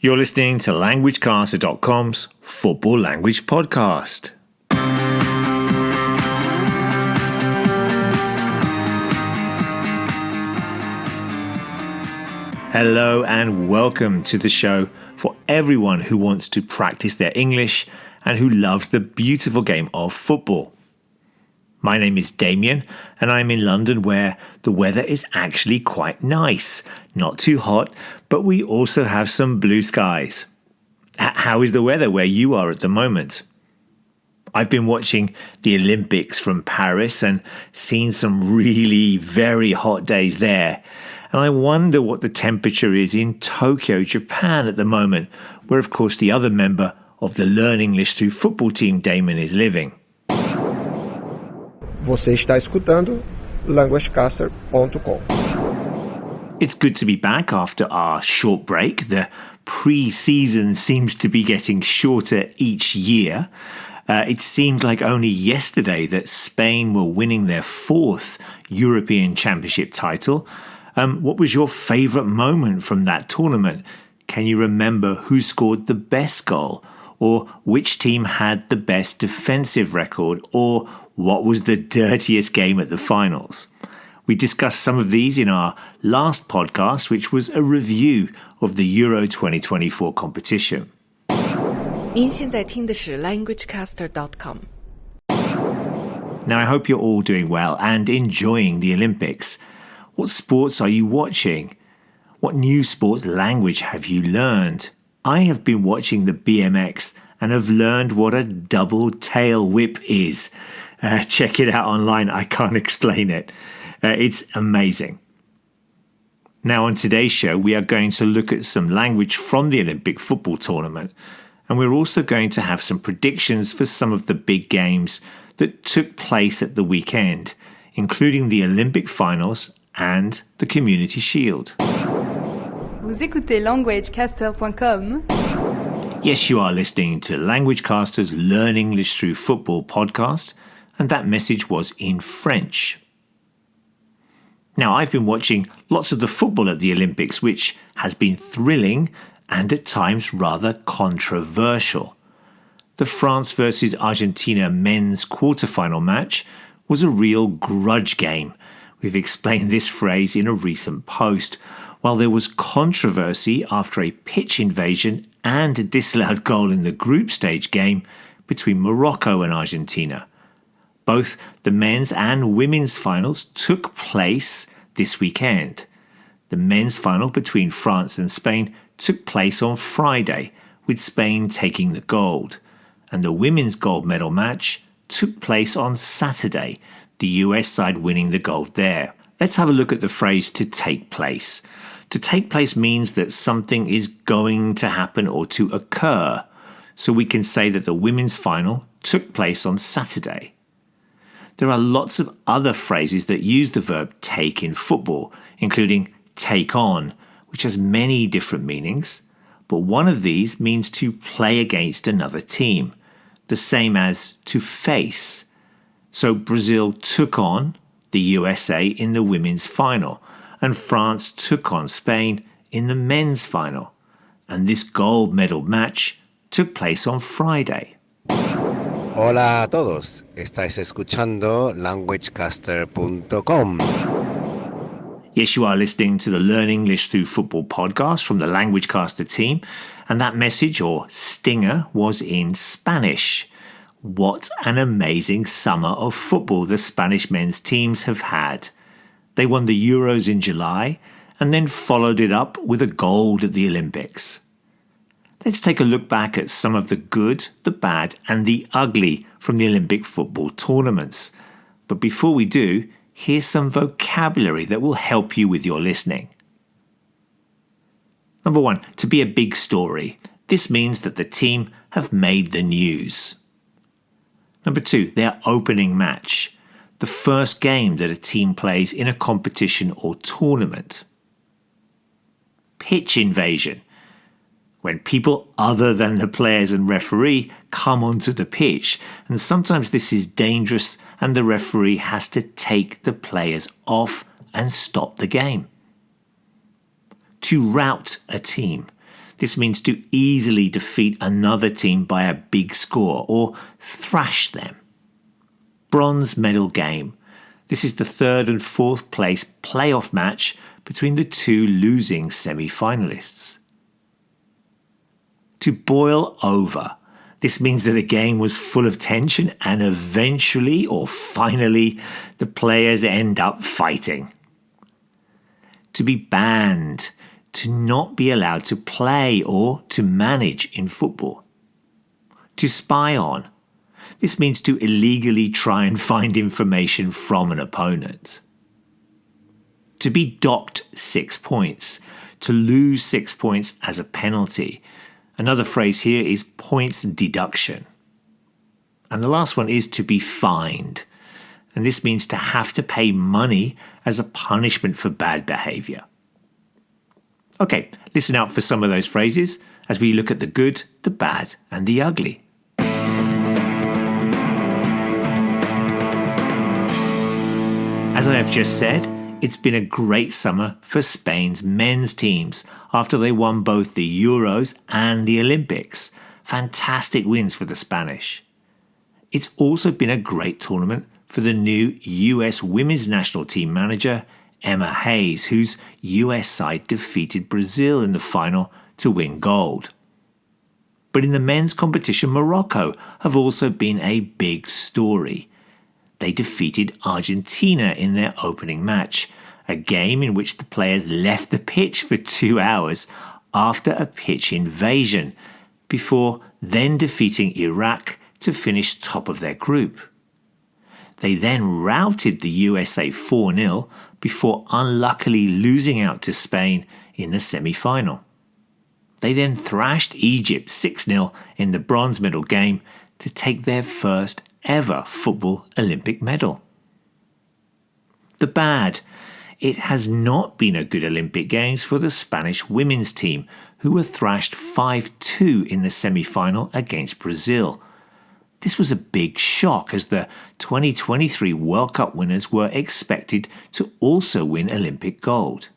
You're listening to LanguageCaster.com's Football Language Podcast. Hello and welcome to the show for everyone who wants to practice their English and who loves the beautiful game of football. My name is Damien and I'm in London where the weather is actually quite nice. Not too hot, but we also have some blue skies. How is the weather where you are at the moment? I've been watching the Olympics from Paris and seen some really very hot days there. And I wonder what the temperature is in Tokyo, Japan at the moment, where of course the other member of the Learn English Through Football team, Damon, is living. Você está escutando LanguageCaster.com. It's good to be back after our short break. The pre-season seems to be getting shorter each year. It seems like only yesterday that Spain were winning their fourth European Championship title. What was your favourite moment from that tournament? Can you remember who scored the best goal? Or which team had the best defensive record? Or what was the dirtiest game at the finals? We discussed some of these in our last podcast, which was a review of the Euro 2024 competition. 您现在听的是 LanguageCaster.com. Now, I hope you're all doing well and enjoying the Olympics. What sports are you watching? What new sports language have you learned? I have been watching the BMX and have learned what a double tail whip is. Check it out online. I can't explain it. It's amazing. Now, on today's show, we are going to look at some language from the Olympic football tournament. And we're also going to have some predictions for some of the big games that took place at the weekend, including the Olympic finals and the Community Shield. Vous écoutez LanguageCaster.com. Yes, you are listening to LanguageCaster's Learn English Through Football podcast, and that message was in French. Now, I've been watching lots of the football at the Olympics, which has been thrilling and at times rather controversial. The France versus Argentina men's quarterfinal match was a real grudge game. We've explained this phrase in a recent post. While there was controversy after a pitch invasion and a disallowed goal in the group stage game between Morocco and Argentina. Both the men's and women's finals took place this weekend. The men's final between France and Spain took place on Friday, with Spain taking the gold. And the women's gold medal match took place on Saturday, the US side winning the gold there. Let's have a look at the phrase to take place. To take place means that something is going to happen or to occur. So we can say that the women's final took place on Saturday. There are lots of other phrases that use the verb take in football, including take on, which has many different meanings. But one of these means to play against another team, the same as to face. So Brazil took on the USA in the women's final, and France took on Spain in the men's final. And this gold medal match took place on Friday. Hola a todos, estáis escuchando LanguageCaster.com. Yes, you are listening to the Learn English Through Football podcast from the LanguageCaster team, and that message, or stinger, was in Spanish. What an amazing summer of football the Spanish men's teams have had. They won the Euros in July and then followed it up with a gold at the Olympics. Let's take a look back at some of the good, the bad and the ugly from the Olympic football tournaments. But before we do, here's some vocabulary that will help you with your listening. Number 1, to be a big story. This means that the team have made the news. Number 2, their opening match. The first game that a team plays in a competition or tournament. Pitch invasion. When people other than the players and referee come onto the pitch, and sometimes this is dangerous and the referee has to take the players off and stop the game. To rout a team. This means to easily defeat another team by a big score or thrash them. Bronze medal game. This is the third and fourth place playoff match between the two losing semi-finalists. To boil over. This means that a game was full of tension and eventually or finally the players end up fighting. To be banned. To not be allowed to play or to manage in football. To spy on. This means to illegally try and find information from an opponent. To be docked 6 points. To lose 6 points as a penalty. Another phrase here is points deduction. And the last one is to be fined. And this means to have to pay money as a punishment for bad behaviour. Okay, listen out for some of those phrases as we look at the good, the bad, and the ugly. As I have just said, it's been a great summer for Spain's men's teams after they won both the Euros and the Olympics. Fantastic wins for the Spanish. It's also been a great tournament for the new US women's national team manager, Emma Hayes, whose US side defeated Brazil in the final to win gold. But in the men's competition, Morocco have also been a big story. They defeated Argentina in their opening match, a game in which the players left the pitch for 2 hours after a pitch invasion, before then defeating Iraq to finish top of their group. They then routed the USA 4-0 before unluckily losing out to Spain in the semi-final. They then thrashed Egypt 6-0 in the bronze medal game to take their first ever football Olympic medal. The bad. It has not been a good Olympic Games for the Spanish women's team, who were thrashed 5-2 in the semi-final against Brazil. This was a big shock as the 2023 World Cup winners were expected to also win Olympic gold.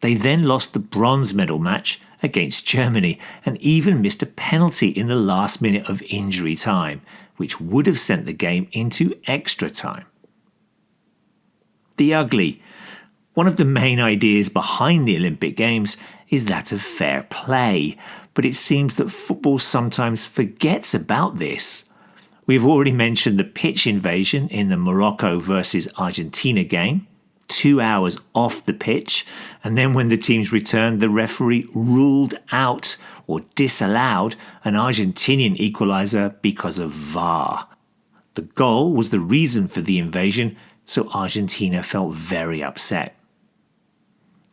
They then lost the bronze medal match against Germany and even missed a penalty in the last minute of injury time, which would have sent the game into extra time. The ugly. One of the main ideas behind the Olympic Games is that of fair play, but it seems that football sometimes forgets about this. We've already mentioned the pitch invasion in the Morocco versus Argentina game, 2 hours off the pitch, and then when the teams returned, the referee ruled out or disallowed an Argentinian equaliser because of VAR. The goal was the reason for the invasion, so Argentina felt very upset.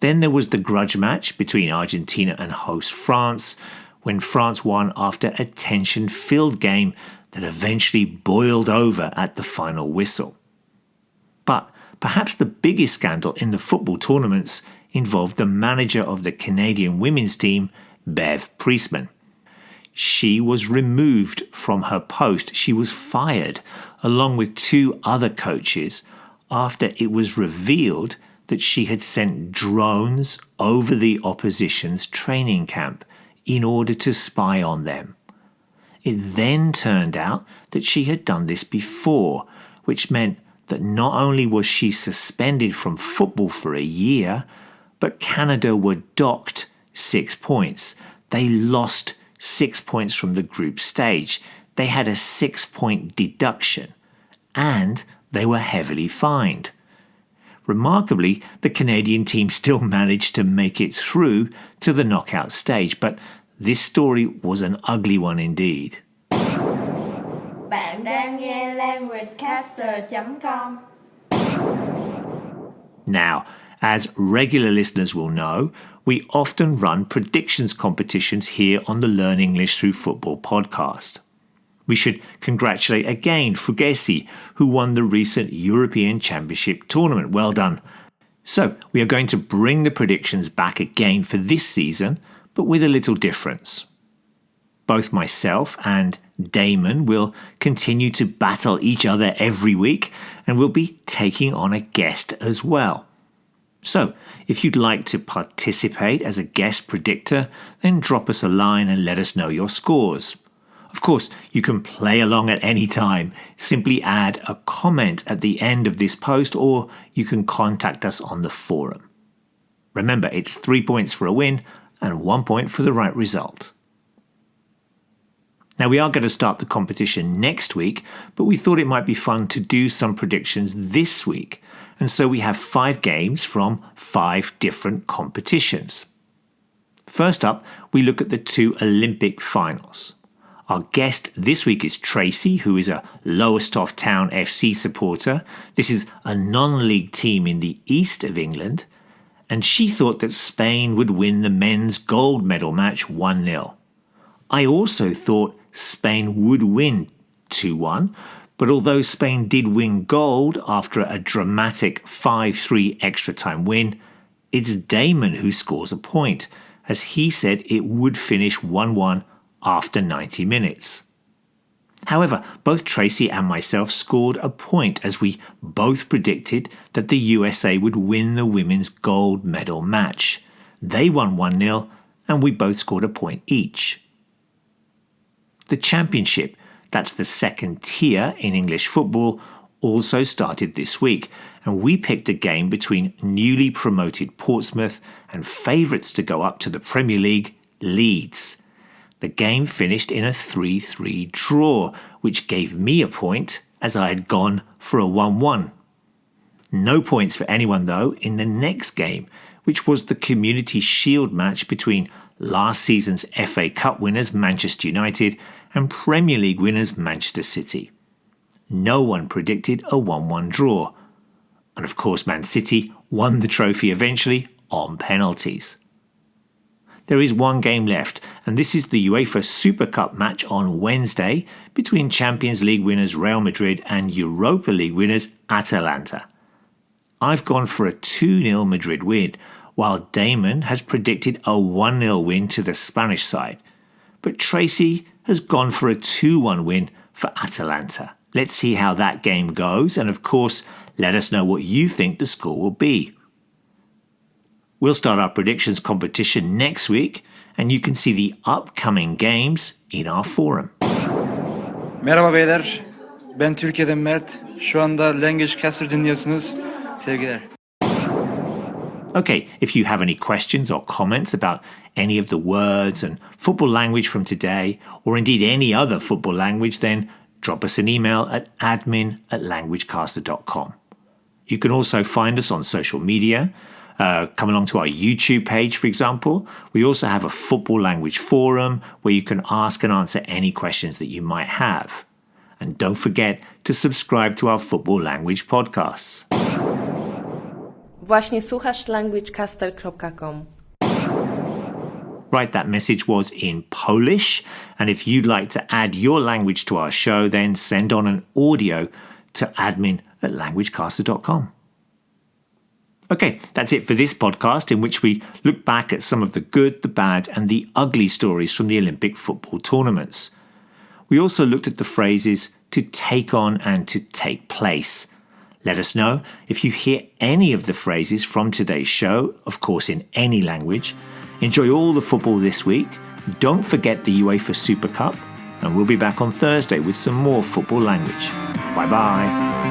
Then there was the grudge match between Argentina and host France, when France won after a tension-filled game that eventually boiled over at the final whistle. But perhaps the biggest scandal in the football tournaments involved the manager of the Canadian women's team, Bev Priestman. She was removed from her post. She was fired, along with 2 other coaches, after it was revealed that she had sent drones over the opposition's training camp in order to spy on them. It then turned out that she had done this before, which meant that not only was she suspended from football for a year, but Canada were docked 6 points. They lost 6 points from the group stage. They had a 6-point deduction, and they were heavily fined. Remarkably, the Canadian team still managed to make it through to the knockout stage, but this story was an ugly one indeed. Bạn đang nghe languagecaster.com. Now, as regular listeners will know, we often run predictions competitions here on the Learn English Through Football podcast. We should congratulate again Fugesi, who won the recent European Championship tournament. Well done. So, we are going to bring the predictions back again for this season, but with a little difference. Both myself and Damon will continue to battle each other every week, and we'll be taking on a guest as well. So, if you'd like to participate as a guest predictor, then drop us a line and let us know your scores. Of course, you can play along at any time. Simply add a comment at the end of this post, or you can contact us on the forum. Remember, it's 3 points for a win and 1 point for the right result. Now, we are going to start the competition next week, but we thought it might be fun to do some predictions this week. And so we have 5 games from 5 different competitions. First up, we look at the 2 Olympic finals. Our guest this week is Tracy, who is a Lowestoft Town FC supporter. This is a non-league team in the east of England. And she thought that Spain would win the men's gold medal match 1-0. I also thought Spain would win 2-1, but although Spain did win gold after a dramatic 5-3 extra time win, it's Damon who scores a point, as he said it would finish 1-1 after 90 minutes. However, both Tracy and myself scored a point as we both predicted that the USA would win the women's gold medal match. They won 1-0 and we both scored a point each. The championship, that's the second tier in English football, also started this week, and we picked a game between newly promoted Portsmouth and favourites to go up to the Premier League, Leeds. The game finished in a 3-3 draw, which gave me a point as I had gone for a 1-1. No points for anyone though in the next game, which was the Community Shield match between last season's FA Cup winners Manchester United and Premier League winners Manchester City. No one predicted a 1-1 draw. And of course Man City won the trophy eventually on penalties. There is one game left, and this is the UEFA Super Cup match on Wednesday between Champions League winners Real Madrid and Europa League winners Atalanta. I've gone for a 2-0 Madrid win, while Damon has predicted a 1-0 win to the Spanish side. But Tracy has gone for a 2-1 win for Atalanta. Let's see how that game goes, and of course, let us know what you think the score will be. We'll start our predictions competition next week, and you can see the upcoming games in our forum. Merhaba beyler, ben Türkiye'den Mert. Şu anda Language Caster dinliyorsunuz. Sevgiler. Okay, if you have any questions or comments about any of the words and football language from today, or indeed any other football language, then drop us an email at admin@languagecaster.com. You can also find us on social media. Come along to our YouTube page, for example. We also have a football language forum where you can ask and answer any questions that you might have. And don't forget to subscribe to our football language podcasts. Właśnie słuchasz languagecaster.com. Right, that message was in Polish. And if you'd like to add your language to our show, then send on an audio to admin@languagecaster.com. Okay, that's it for this podcast, in which we look back at some of the good, the bad, and the ugly stories from the Olympic football tournaments. We also looked at the phrases to take on and to take place. Let us know if you hear any of the phrases from today's show, of course in any language. Enjoy all the football this week. Don't forget the UEFA Super Cup, and we'll be back on Thursday with some more football language. Bye-bye.